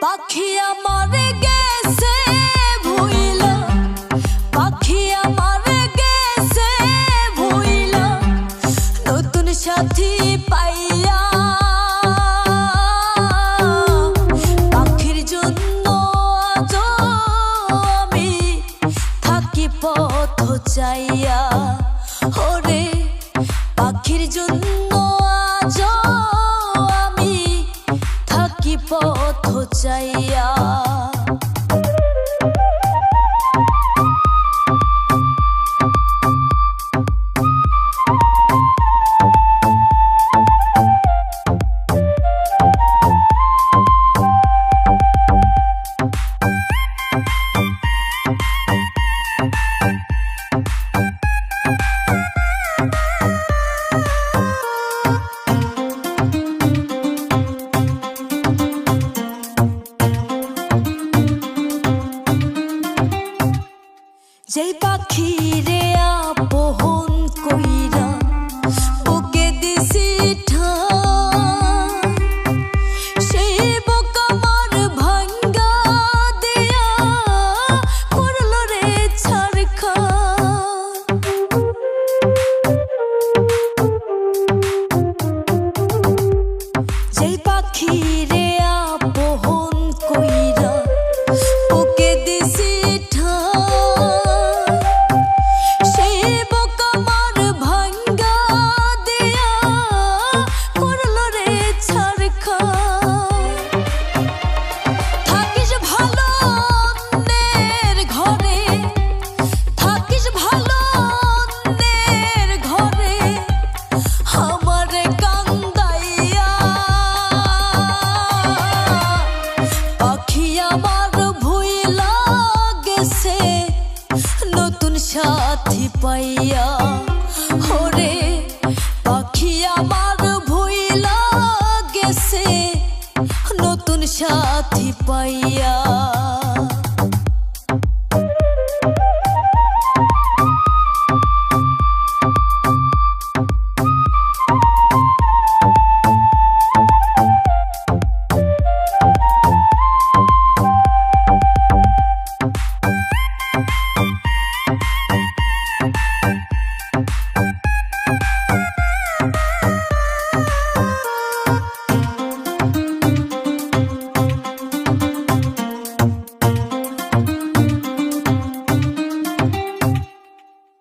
পাখি আমার গেছে ভুইলা, পাখি আমার গেছে ভুইলা, নতুন সাথী পাইয়া। পাখির জন্য আজ আমি থাকি পথ চাইয়া। ওরে পাখির জন্য আজ আমি থাকি পথ চাইয়া। যেই পাখি রে আপন কইরা বুকে দিছি ঠাই, সেই বুক আমার ভাঙ্গা দিয়া করলো রে ছারখার। যেই পাখি রে আপন কইরা বুকে দিছি নতুন সাথী পাইয়া। ওরে পাখি আমার ভুইলা গেছে নতুন সাথী পাইয়া।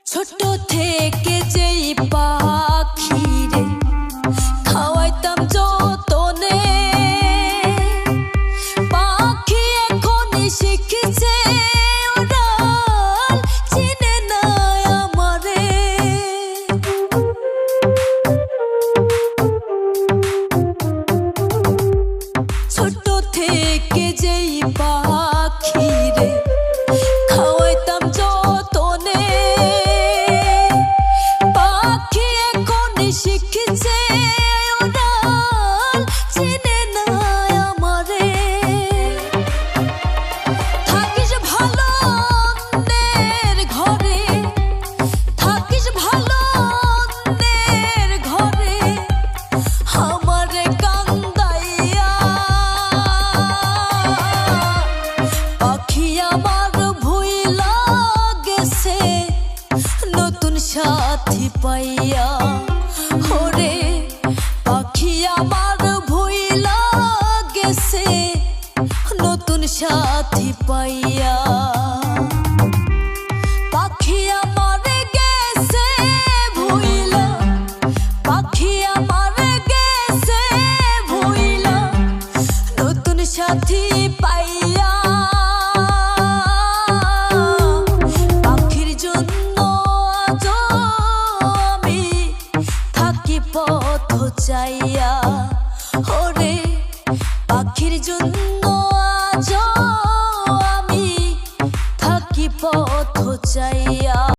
ছোট থেকে যেই পাখিরে খাওয়াইতাম যতনে, পাখি এখনই শিখেছে উড়াল, চিনে না আমারে। ছোট থেকে যেই পাখিরে খাওয়াইতাম যতনে, শিখেছে উড়াল, চিনে না আমারে। থাকিস ভালো অন্যের ঘরে, থাকিস ভালো অন্যের ঘরে, আমারে কান্দাইয়া। পাখি আমার ভুইলা গেছে নতুন সাথী পাইয়া। ওরে পাখি আমার ভুইলা গেছে নতুন সাথী পাইয়া। পাখি আমার গেছে ভুইলা, পাখি আমার গেছে ভুইলা, নতুন সাথী পাইয়া। পাখির জন্য আজ আমি থাকি পথ চাইয়া। ওরে পাখির জন্য আজ আমি থাকি পথ চাইয়া।